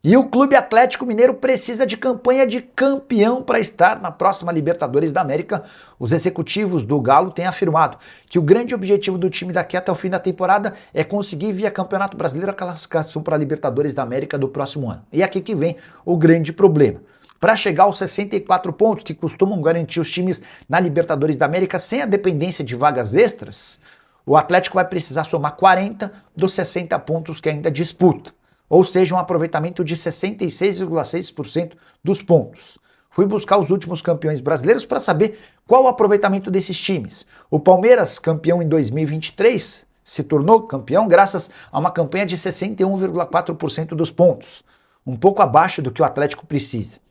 E o Clube Atlético Mineiro precisa de campanha de campeão para estar na próxima Libertadores da América. Os executivos do Galo têm afirmado que o grande objetivo do time daqui até o fim da temporada é conseguir via Campeonato Brasileiro a classificação para a Libertadores da América do próximo ano. E aqui que vem o grande problema. Para chegar aos 64 pontos que costumam garantir os times na Libertadores da América sem a dependência de vagas extras, o Atlético vai precisar somar 40 dos 60 pontos que ainda disputa. Ou seja, um aproveitamento de 66,6% dos pontos. Fui buscar os últimos campeões brasileiros para saber qual o aproveitamento desses times. O Palmeiras, campeão em 2023, se tornou campeão graças a uma campanha de 61,4% dos pontos, um pouco abaixo do que o Atlético precisa.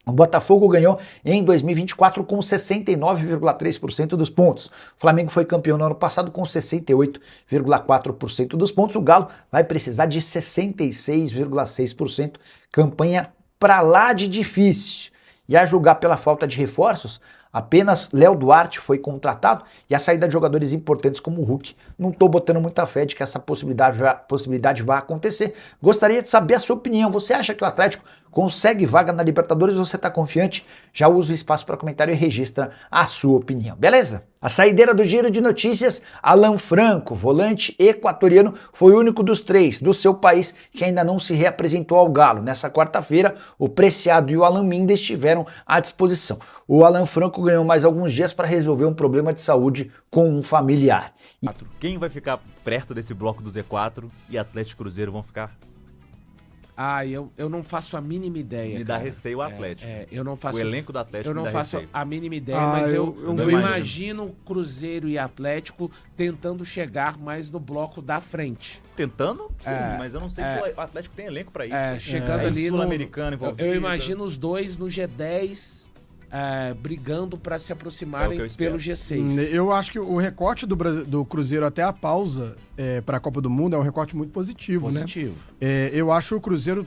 O Botafogo ganhou em 2024 com 69,3% dos pontos. O Flamengo foi campeão no ano passado com 68,4% dos pontos. O Galo vai precisar de 66,6%. Campanha pra lá de difícil. E a julgar pela falta de reforços, apenas Léo Duarte foi contratado e a saída de jogadores importantes como o Hulk. Não estou botando muita fé de que essa possibilidade vai acontecer. Gostaria de saber a sua opinião. Você acha que o Atlético consegue vaga na Libertadores ou você está confiante? Já usa o espaço para comentário e registra a sua opinião, beleza? A saideira do Giro de Notícias, Alan Franco, volante equatoriano, foi o único dos três do seu país que ainda não se reapresentou ao Galo. Nessa quarta-feira, o Preciado e o Alan Minda estiveram à disposição. O Alan Franco ganhou mais alguns dias para resolver um problema de saúde com um familiar. Quem vai ficar perto desse bloco do Z4 e Atlético e Cruzeiro vão ficar? Eu não faço a mínima ideia. Me dá receio o Atlético. Eu não faço. O elenco do Atlético eu não me dá faço receio. a mínima ideia, mas eu imagino Cruzeiro e Atlético tentando chegar mais no bloco da frente. Tentando? Sim, mas eu não sei se o Atlético tem elenco pra isso. Chegando ali Sul-Americano envolvido. Eu imagino os dois no G10 brigando para se aproximarem pelo G6. Eu acho que o recorte do Cruzeiro até a pausa para a Copa do Mundo é um recorte muito positivo, né? Eu acho que o Cruzeiro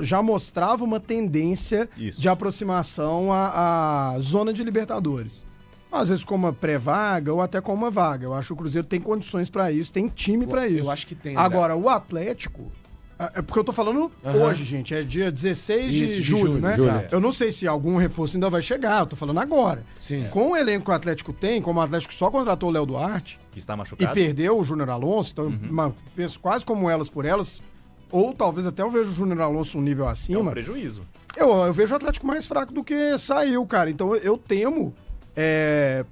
já mostrava uma tendência de aproximação à zona de Libertadores. Às vezes com uma pré-vaga ou até com uma vaga. Eu acho que o Cruzeiro tem condições para isso, tem time para isso. Eu acho que tem. Agora, o Atlético... É porque eu tô falando hoje, gente. É dia 16 de julho, né? Eu não sei se algum reforço ainda vai chegar. Eu tô falando agora. Sim. Com o elenco que o Atlético tem, como o Atlético só contratou o Léo Duarte... Que está machucado. E perdeu o Júnior Alonso. Então, penso quase como elas por elas. Ou talvez até eu vejo o Júnior Alonso um nível acima. É um prejuízo. Eu vejo o Atlético mais fraco do que saiu, cara. Então eu temo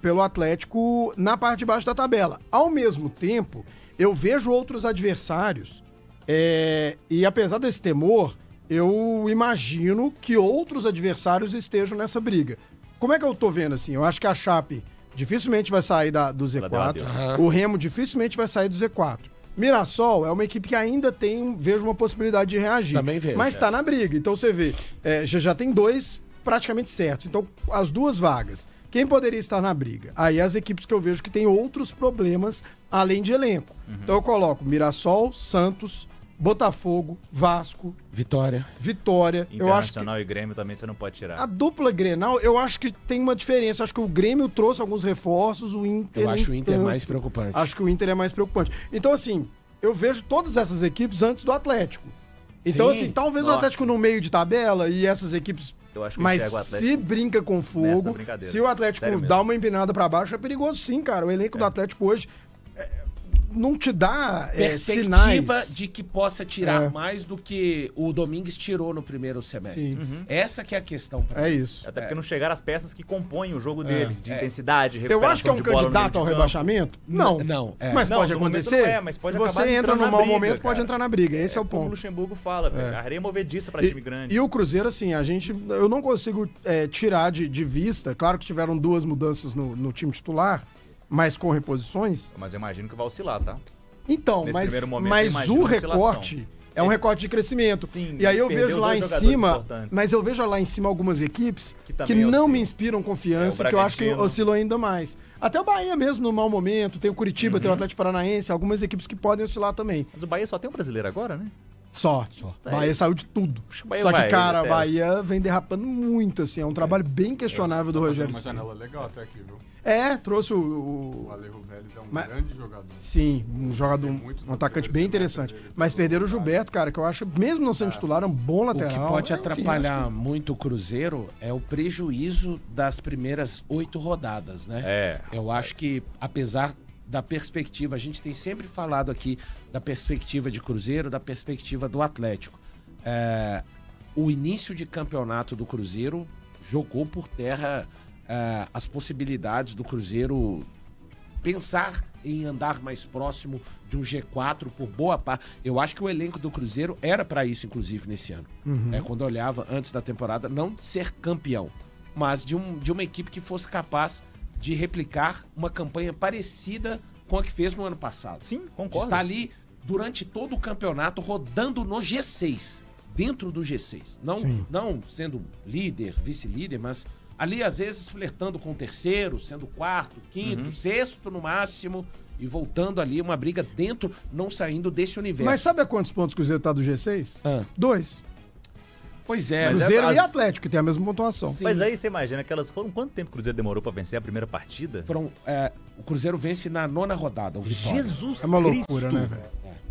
pelo Atlético na parte de baixo da tabela. Ao mesmo tempo, eu vejo outros adversários... e apesar desse temor, eu imagino que outros adversários estejam nessa briga. Como é que eu tô vendo assim? Eu acho que a Chape dificilmente vai sair do Z4. O Remo dificilmente vai sair do Z4. Mirassol é uma equipe que ainda vejo uma possibilidade de reagir. Também vejo. Mas tá na briga. Então você vê, já tem dois praticamente certos. Então as duas vagas. Quem poderia estar na briga? Aí as equipes que eu vejo que tem outros problemas além de elenco. Então eu coloco Mirassol, Santos, Botafogo, Vasco, Vitória. Internacional e Grêmio também você não pode tirar. A dupla Grenal, eu acho que tem uma diferença. Acho que o Grêmio trouxe alguns reforços, o Inter eu acho o Inter mais preocupante. Acho que o Inter é mais preocupante. Então, assim, eu vejo todas essas equipes antes do Atlético. Então, assim, talvez o Atlético no meio de tabela e essas equipes... Mas se brinca com fogo, se o Atlético dá uma empinada pra baixo, é perigoso sim, cara. O elenco do Atlético hoje... não te dá perspectiva sinais de que possa tirar mais do que o Domingues tirou no primeiro semestre. Essa que é a questão pra mim. Isso. Até porque não chegaram as peças que compõem o jogo dele, de intensidade, recuperação. Eu acho que é um candidato ao rebaixamento? Não. Mas pode acontecer. Mas pode se você entra num mau momento, pode entrar na briga. Esse é o ponto. Como o Luxemburgo fala, a areia é movediça pra time grande. E o Cruzeiro, assim, eu não consigo tirar de vista. Claro que tiveram duas mudanças no time titular, mas com reposições. Mas eu imagino que vai oscilar, tá? Então, mas o recorte é um recorte de crescimento. Sim, e aí eu vejo lá em cima, mas eu vejo lá em cima algumas equipes que não me inspiram confiança, que eu acho que oscilam ainda mais. Até o Bahia mesmo no mau momento, tem o Curitiba, tem o Atlético Paranaense, algumas equipes que podem oscilar também. Mas o Bahia só tem um brasileiro agora, né? Só. Bahia saiu de tudo. Bahia Só que, vai, cara, a até. Bahia vem derrapando muito, assim. É um trabalho bem questionável do Rogério Uma Ceni. janela legal até aqui, viu? Trouxe O Alejo Vélez é um Mas- grande jogador. Sim, um jogador, Tem muito um atacante do bem crescimento interessante. dele, Mas do perderam o lugar. Gilberto, cara, que eu acho, mesmo não sendo titular, é um bom O lateral. que pode Enfim, atrapalhar acho muito o Cruzeiro é o prejuízo das primeiras 8 rodadas, né? Eu acho que, apesar da perspectiva, a gente tem sempre falado aqui da perspectiva de Cruzeiro, da perspectiva do Atlético. O início de campeonato do Cruzeiro jogou por terra as possibilidades do Cruzeiro pensar em andar mais próximo de um G4 por boa parte. Eu acho que o elenco do Cruzeiro era para isso, inclusive, nesse ano. Quando eu olhava antes da temporada, não de ser campeão, mas de uma equipe que fosse capaz de replicar uma campanha parecida com a que fez no ano passado. Sim, concordo. Está ali durante todo o campeonato rodando no G6, dentro do G6. Não sendo líder, vice-líder, mas ali às vezes flertando com o terceiro, sendo quarto, quinto, sexto no máximo e voltando ali uma briga dentro, não saindo desse universo. Mas sabe a quantos pontos o Cruzeiro tá do G6? 2. Pois é, Mas Cruzeiro e as- Atlético, que tem a mesma pontuação. Sim. Mas aí você imagina que elas foram... Quanto tempo o Cruzeiro demorou pra vencer a primeira partida? o Cruzeiro vence na 9ª rodada, o Vitória. Jesus É uma Cristo! loucura, né, velho?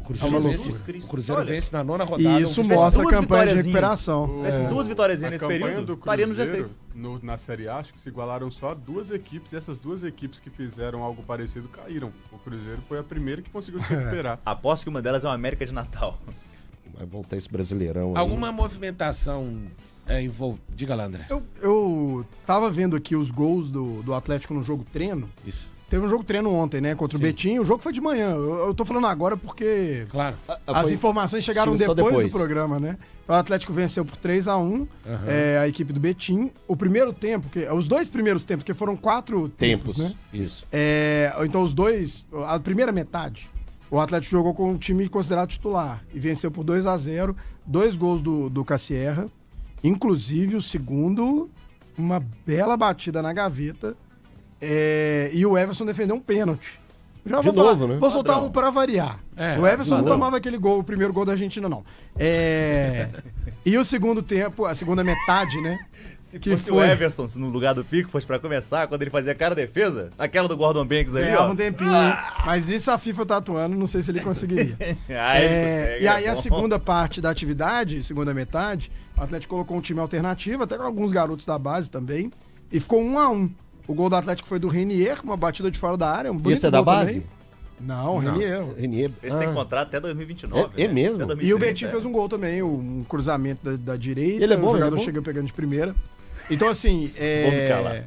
O Cruzeiro, É uma vence, loucura. o Cruzeiro Olha, vence na 9ª rodada. E isso um- mostra a duas campanha de vitóriazinhas. recuperação. Tivesse duas vitórias A nesse campanha período, do estaria no Cruzeiro, G6. na Série A, acho que se igualaram só 2 equipes, e essas 2 equipes que fizeram algo parecido caíram. O Cruzeiro foi a primeira que conseguiu se recuperar. Aposto que uma delas é o América de Natal. Vai voltar esse Brasileirão aí. Alguma movimentação Diga lá, André. Eu tava vendo aqui os gols do Atlético no jogo treino. Isso. Teve um jogo treino ontem, né? Contra o Betim. O jogo foi de manhã. Eu tô falando agora porque Claro. as informações chegaram Só depois depois. do programa, né? O Atlético venceu por 3-1 a equipe do Betim. O primeiro tempo, os 2 primeiros tempos, porque foram 4 tempos, né? Isso. Então os dois, a primeira metade, o Atlético jogou com um time considerado titular e venceu por 2-0, 2 gols do Cassierra, inclusive o segundo, uma bela batida na gaveta, e o Everson defendeu um pênalti. Já De vou novo, né? Vou soltar Padrão. um pra variar. É, O Everson não padrão. tomava aquele gol, o primeiro gol da Argentina, não. E o segundo tempo, a segunda metade, né? Se Que fosse o foi? Everson no lugar do Pico, fosse pra começar, quando ele fazia cara defesa, aquela do Gordon Banks ali, Ganhava ó. um tempinho. Mas isso a FIFA tá atuando, não sei se ele conseguiria. Ai, ele consegue, E aí é a bom. segunda parte da atividade, segunda metade, o Atlético colocou um time alternativo, até com alguns garotos da base também, e ficou 1-1. O gol do Atlético foi do Renier, uma batida de fora da área, um bonito Esse é da gol base? também. Não, Renier. Renier. Esse tem contrato até 2029. É mesmo? Até 2030, E o Betinho fez um gol também, um cruzamento da direita, Ele é bom, o ele é jogador bom? chegou pegando de primeira. Então, assim, Vou me calar.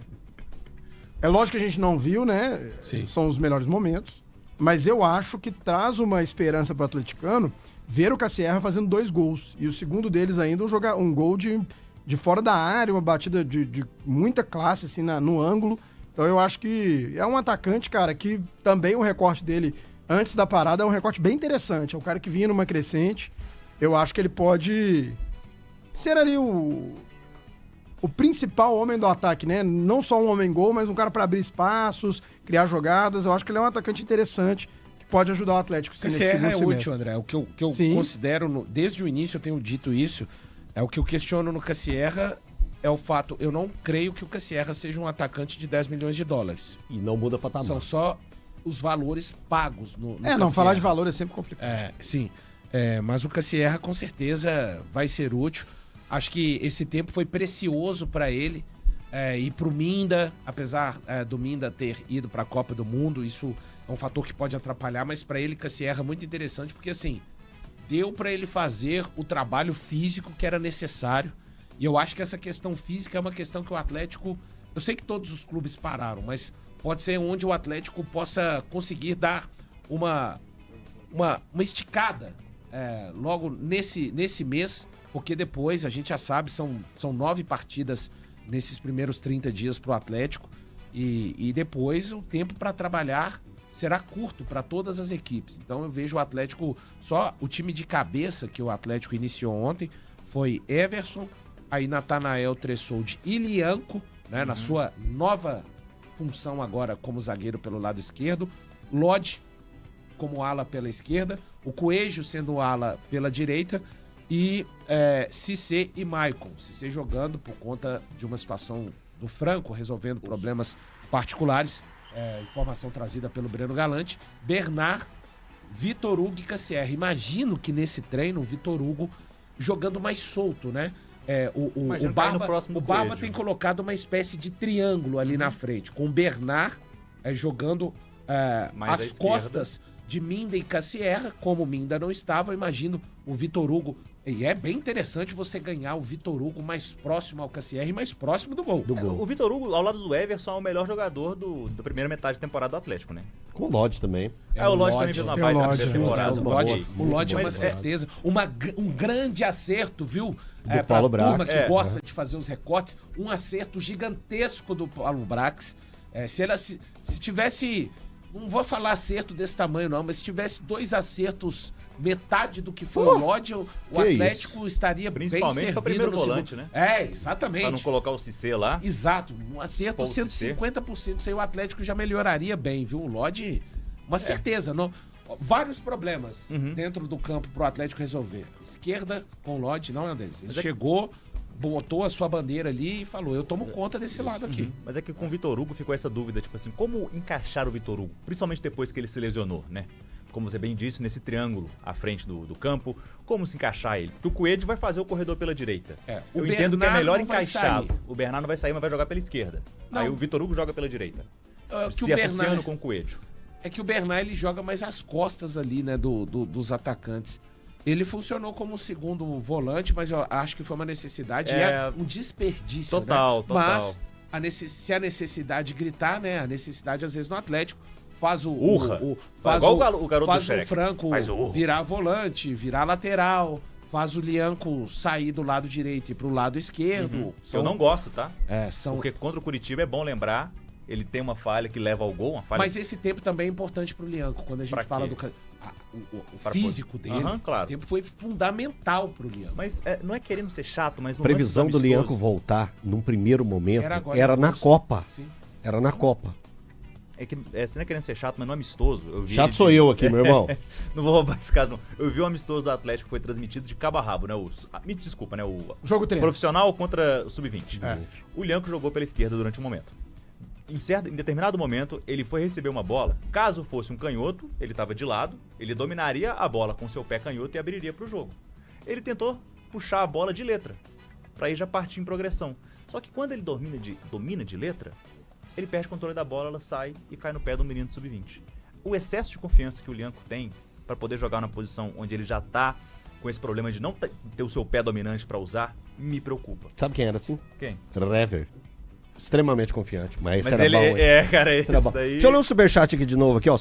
é lógico que a gente não viu, né? Sim. São os melhores momentos. Mas eu acho que traz uma esperança pro atleticano ver o Cassierra fazendo 2 gols. E o segundo deles ainda um gol de fora da área, uma batida de muita classe, assim, no ângulo. Então eu acho que é um atacante, cara, que também o recorte dele antes da parada é um recorte bem interessante. É um cara que vinha numa crescente. Eu acho que ele pode ser ali o principal homem do ataque, né? Não só um homem-gol, mas um cara para abrir espaços, criar jogadas. Eu acho que ele é um atacante interessante que pode ajudar o Atlético. Sim, nesse Cassierra segundo é semestre. útil, André. O que eu Sim. considero, desde o início eu tenho dito isso, é o que eu questiono no Cassierra, é o fato, eu não creio que o Cassierra seja um atacante de 10 milhões de dólares. E não muda patamar. São só os valores pagos no Não, Cassierra. falar de valor é sempre complicado. Sim. Mas o Cassierra com certeza vai ser útil. Acho que esse tempo foi precioso para ele e pro Minda, apesar do Minda ter ido para a Copa do Mundo, isso é um fator que pode atrapalhar, mas para ele Cassierra é muito interessante porque assim, deu para ele fazer o trabalho físico que era necessário. E eu acho que essa questão física é uma questão que o Atlético, eu sei que todos os clubes pararam, mas pode ser onde o Atlético possa conseguir dar uma esticada logo nesse mês, porque depois a gente já sabe, são 9 partidas nesses primeiros 30 dias para o Atlético e depois o tempo para trabalhar será curto para todas as equipes. Então eu vejo o Atlético, só o time de cabeça que o Atlético iniciou ontem foi Everson, aí Natanael Tressoldi e Lianco, né, na sua nova função agora como zagueiro pelo lado esquerdo, Lodge, como ala pela esquerda, o Coelho sendo ala pela direita e Cissé e Maicon. Cissé jogando por conta de uma situação do Franco, resolvendo problemas particulares. Informação trazida pelo Breno Galante. Bernard, Vitor Hugo e Cassier. Imagino que nesse treino o Vitor Hugo jogando mais solto, né? Imagino O que aí no Barba, próximo o Barba Coelho. tem colocado uma espécie de triângulo ali na frente, com o Bernard jogando Mais à as esquerda. costas de Minda e Cassierra. Como o Minda não estava, eu imagino o Vitor Hugo. E é bem interessante você ganhar o Vitor Hugo mais próximo ao Cassierra e mais próximo do gol. O Vitor Hugo, ao lado do Everson, é o melhor jogador da primeira metade da temporada do Atlético, né? Com o Lodge também. O Lodge também fez uma Tem o baita Lodge, primeira temporada. O Lodge, Ok. o Lodge é uma Mas certeza. Um grande acerto, viu? Do Pra Paulo turma Brax. que gosta de fazer os recortes, um acerto gigantesco do Paulo Brax. Se tivesse, não vou falar acerto desse tamanho não, mas se tivesse 2 acertos, metade do que foi o Lodge, o Atlético estaria bem Principalmente servido pra primeiro no volante, segundo. né? Exatamente. Pra não colocar o Cissé lá. Exato, um acerto Expor o Cissé. 150%, isso aí o Atlético já melhoraria bem, viu? O Lodge, uma certeza, não, vários problemas dentro do campo pro Atlético resolver. Esquerda com o Lodge, não é deles. Ele chegou, botou a sua bandeira ali e falou, eu tomo conta desse lado aqui. Mas é que com o Vitor Hugo ficou essa dúvida, tipo assim, como encaixar o Vitor Hugo? Principalmente depois que ele se lesionou, né? Como você bem disse, nesse triângulo à frente do campo, como se encaixar ele? Porque o Coelho vai fazer o corredor pela direita. O Eu entendo que é Bernardo melhor não vai encaixá-lo. sair. O Bernardo não vai sair, mas vai jogar pela esquerda. Não. Aí o Vitor Hugo joga pela direita. Que o Se associando Bernard, com o Coelho. é que o Bernard ele joga mais as costas ali, né, dos atacantes. Ele funcionou como segundo volante, mas eu acho que foi uma necessidade e é um desperdício. Total, né? total. Mas se a necessidade gritar, né? A necessidade, às vezes, no Atlético, faz Urra. faz Igual o garoto faz do Shrek. o Franco Faz o urro. virar volante, virar lateral, faz o Lianco sair do lado direito e pro lado esquerdo. Eu não gosto, tá? São Porque contra o Curitiba é bom lembrar, ele tem uma falha que leva ao gol, uma falha. Mas esse tempo também é importante pro Lianco. Quando a gente Pra fala quê? o Pra físico poder- dele, Aham, claro. esse tempo foi fundamental pro Lianco. Mas não é querendo ser chato, mas no Previsão lance do amistoso- Lianco voltar num primeiro momento agora era em na agosto. Copa. Sim. Era na Copa. É que você não é querendo ser chato, mas no amistoso. Eu vi Chato ele sou eu aqui, meu irmão. Não vou roubar esse caso, não. Eu vi o amistoso do Atlético que foi transmitido de cabo a rabo, né? Me desculpa, né? O Jogo treino. profissional contra o sub-20. O Lianco jogou pela esquerda durante um momento. Em determinado momento, ele foi receber uma bola. Caso fosse um canhoto, ele estava de lado, ele dominaria a bola com seu pé canhoto e abriria para o jogo. Ele tentou puxar a bola de letra, para aí já partir em progressão. Só que quando ele domina de letra, ele perde o controle da bola, ela sai e cai no pé do menino do sub-20. O excesso de confiança que o Lianco tem para poder jogar na posição onde ele já tá com esse problema de não ter o seu pé dominante para usar, me preocupa. Sabe quem era assim? Quem? Rever. Extremamente confiante. Mas esse Mas era ele bom, hein? cara, Esse era esse bom. daí... Deixa eu ler o superchat aqui de novo, aqui, ó.